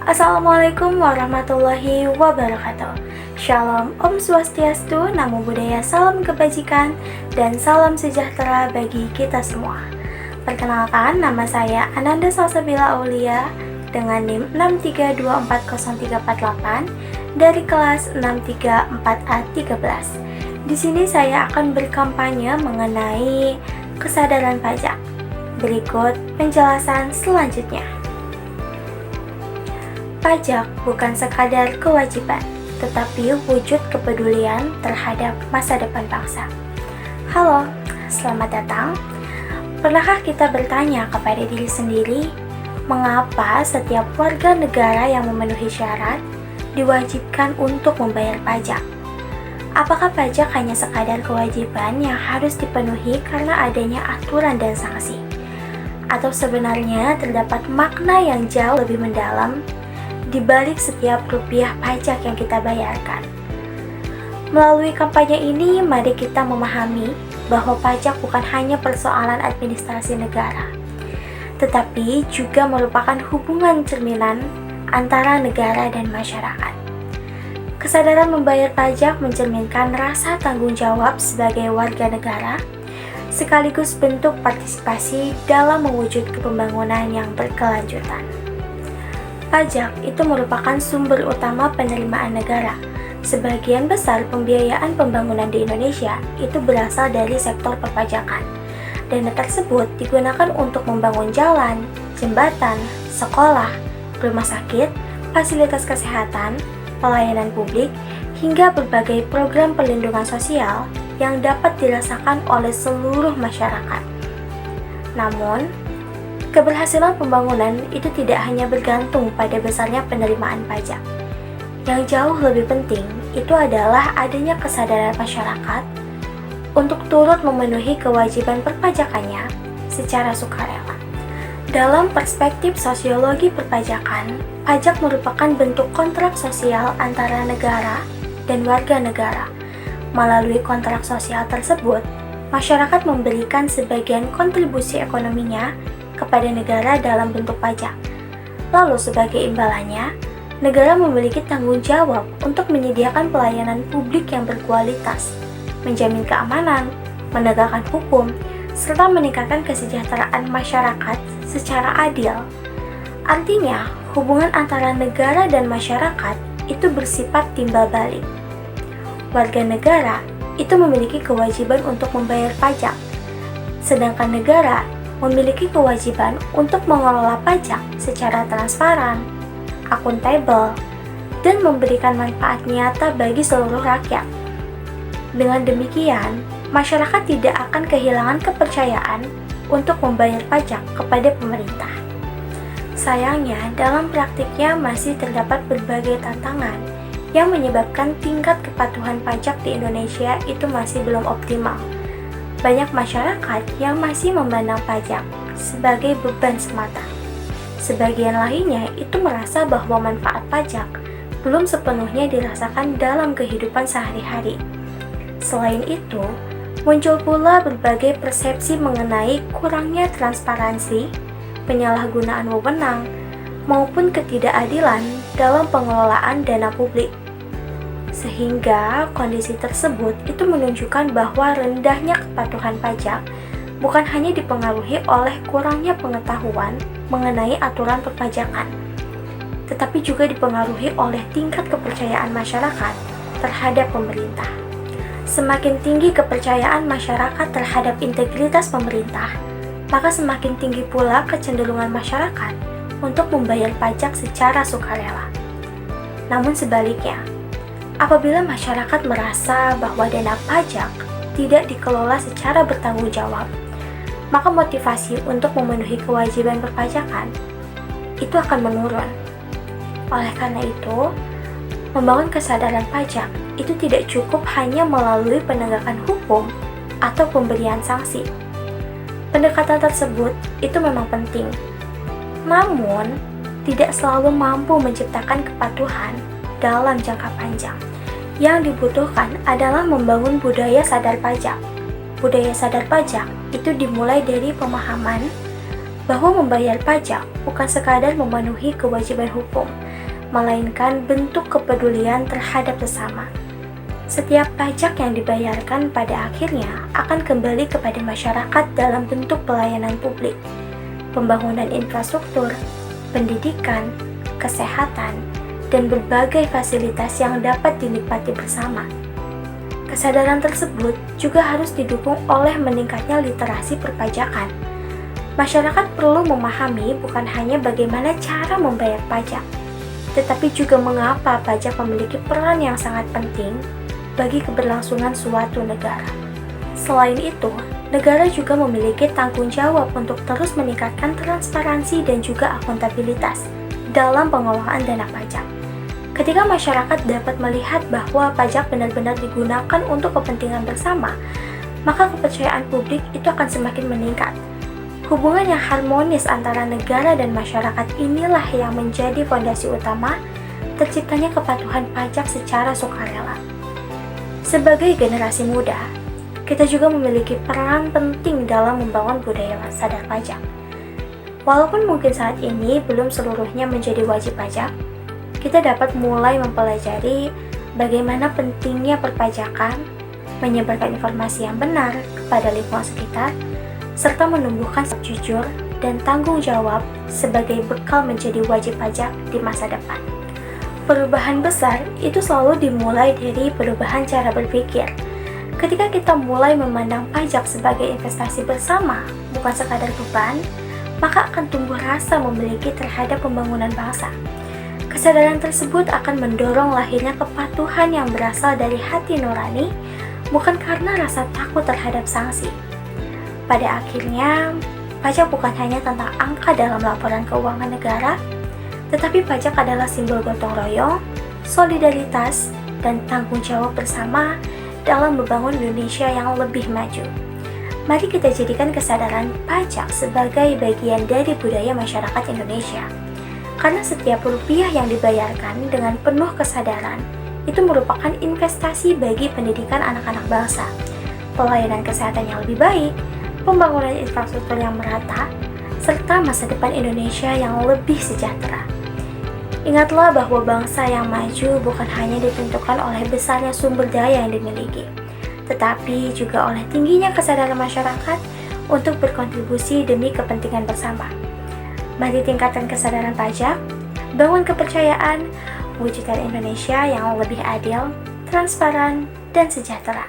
Assalamualaikum warahmatullahi wabarakatuh. Shalom, Om Swastiastu, Namo Buddhaya, salam kebajikan, dan salam sejahtera bagi kita semua. Perkenalkan, nama saya Ananda Salsabila Aulia dengan NIM 6324038 dari kelas 634A13. Di sini saya akan berkampanye mengenai kesadaran pajak. Berikut penjelasan selanjutnya. Pajak bukan sekadar kewajiban, tetapi wujud kepedulian terhadap masa depan bangsa. Halo, selamat datang. Pernahkah kita bertanya kepada diri sendiri, mengapa setiap warga negara yang memenuhi syarat diwajibkan untuk membayar pajak? Apakah pajak hanya sekadar kewajiban yang harus dipenuhi karena adanya aturan dan sanksi? Atau sebenarnya terdapat makna yang jauh lebih mendalam di balik setiap rupiah pajak yang kita bayarkan? Melalui kampanye ini, mari kita memahami bahwa pajak bukan hanya persoalan administrasi negara, tetapi juga merupakan hubungan cerminan antara negara dan masyarakat. Kesadaran membayar pajak mencerminkan rasa tanggung jawab sebagai warga negara, sekaligus bentuk partisipasi dalam mewujudkan pembangunan yang berkelanjutan. Pajak itu merupakan sumber utama penerimaan negara. Sebagian besar pembiayaan pembangunan di Indonesia itu berasal dari sektor perpajakan. Dana tersebut digunakan untuk membangun jalan, jembatan, sekolah, rumah sakit, fasilitas kesehatan, pelayanan publik, hingga berbagai program perlindungan sosial yang dapat dirasakan oleh seluruh masyarakat. Namun, keberhasilan pembangunan itu tidak hanya bergantung pada besarnya penerimaan pajak. Yang jauh lebih penting itu adalah adanya kesadaran masyarakat untuk turut memenuhi kewajiban perpajakannya secara sukarela. Dalam perspektif sosiologi perpajakan, pajak merupakan bentuk kontrak sosial antara negara dan warga negara. Melalui kontrak sosial tersebut, masyarakat memberikan sebagian kontribusi ekonominya kepada negara dalam bentuk pajak. Lalu sebagai imbalannya, negara memiliki tanggung jawab untuk menyediakan pelayanan publik yang berkualitas, menjamin keamanan, menegakkan hukum, serta meningkatkan kesejahteraan masyarakat secara adil. Artinya, hubungan antara negara dan masyarakat itu bersifat timbal balik. Warga negara itu memiliki kewajiban untuk membayar pajak, sedangkan negara memiliki kewajiban untuk mengelola pajak secara transparan, akuntabel, dan memberikan manfaat nyata bagi seluruh rakyat. Dengan demikian, masyarakat tidak akan kehilangan kepercayaan untuk membayar pajak kepada pemerintah. Sayangnya, dalam praktiknya masih terdapat berbagai tantangan yang menyebabkan tingkat kepatuhan pajak di Indonesia itu masih belum optimal. Banyak masyarakat yang masih memandang pajak sebagai beban semata. Sebagian lainnya itu merasa bahwa manfaat pajak belum sepenuhnya dirasakan dalam kehidupan sehari-hari. Selain itu, muncul pula berbagai persepsi mengenai kurangnya transparansi, penyalahgunaan wewenang, maupun ketidakadilan dalam pengelolaan dana publik. Sehingga kondisi tersebut itu menunjukkan bahwa rendahnya kepatuhan pajak bukan hanya dipengaruhi oleh kurangnya pengetahuan mengenai aturan perpajakan, tetapi juga dipengaruhi oleh tingkat kepercayaan masyarakat terhadap pemerintah. Semakin tinggi kepercayaan masyarakat terhadap integritas pemerintah, maka semakin tinggi pula kecenderungan masyarakat untuk membayar pajak secara sukarela. Namun sebaliknya, apabila masyarakat merasa bahwa dana pajak tidak dikelola secara bertanggung jawab, maka motivasi untuk memenuhi kewajiban perpajakan itu akan menurun. Oleh karena itu, membangun kesadaran pajak itu tidak cukup hanya melalui penegakan hukum atau pemberian sanksi. Pendekatan tersebut itu memang penting, namun tidak selalu mampu menciptakan kepatuhan dalam jangka panjang. Yang dibutuhkan adalah membangun budaya sadar pajak. Budaya sadar pajak itu dimulai dari pemahaman bahwa membayar pajak bukan sekadar memenuhi kewajiban hukum, melainkan bentuk kepedulian terhadap sesama. Setiap pajak yang dibayarkan pada akhirnya akan kembali kepada masyarakat dalam bentuk pelayanan publik, pembangunan infrastruktur, pendidikan, kesehatan, dan berbagai fasilitas yang dapat dinikmati bersama. Kesadaran tersebut juga harus didukung oleh meningkatnya literasi perpajakan. Masyarakat perlu memahami bukan hanya bagaimana cara membayar pajak, tetapi juga mengapa pajak memiliki peran yang sangat penting bagi keberlangsungan suatu negara. Selain itu, negara juga memiliki tanggung jawab untuk terus meningkatkan transparansi dan juga akuntabilitas dalam pengelolaan dana pajak. Ketika masyarakat dapat melihat bahwa pajak benar-benar digunakan untuk kepentingan bersama, maka kepercayaan publik itu akan semakin meningkat. Hubungan yang harmonis antara negara dan masyarakat inilah yang menjadi fondasi utama terciptanya kepatuhan pajak secara sukarela. Sebagai generasi muda, kita juga memiliki peran penting dalam membangun budaya sadar pajak. Walaupun mungkin saat ini belum seluruhnya menjadi wajib pajak, kita dapat mulai mempelajari bagaimana pentingnya perpajakan, menyebarkan informasi yang benar kepada lingkungan sekitar, serta menumbuhkan sikap jujur dan tanggung jawab sebagai bekal menjadi wajib pajak di masa depan. Perubahan besar itu selalu dimulai dari perubahan cara berpikir. Ketika kita mulai memandang pajak sebagai investasi bersama, bukan sekadar beban, maka akan tumbuh rasa memiliki terhadap pembangunan bangsa. Kesadaran tersebut akan mendorong lahirnya kepatuhan yang berasal dari hati nurani, bukan karena rasa takut terhadap sanksi. Pada akhirnya, pajak bukan hanya tentang angka dalam laporan keuangan negara, tetapi pajak adalah simbol gotong royong, solidaritas, dan tanggung jawab bersama dalam membangun Indonesia yang lebih maju. Mari kita jadikan kesadaran pajak sebagai bagian dari budaya masyarakat Indonesia. Karena setiap rupiah yang dibayarkan dengan penuh kesadaran itu merupakan investasi bagi pendidikan anak-anak bangsa, pelayanan kesehatan yang lebih baik, pembangunan infrastruktur yang merata, serta masa depan Indonesia yang lebih sejahtera. Ingatlah bahwa bangsa yang maju bukan hanya ditentukan oleh besarnya sumber daya yang dimiliki, tetapi juga oleh tingginya kesadaran masyarakat untuk berkontribusi demi kepentingan bersama. Mari tingkatkan kesadaran pajak, bangun kepercayaan, wujudkan Indonesia yang lebih adil, transparan, dan sejahtera.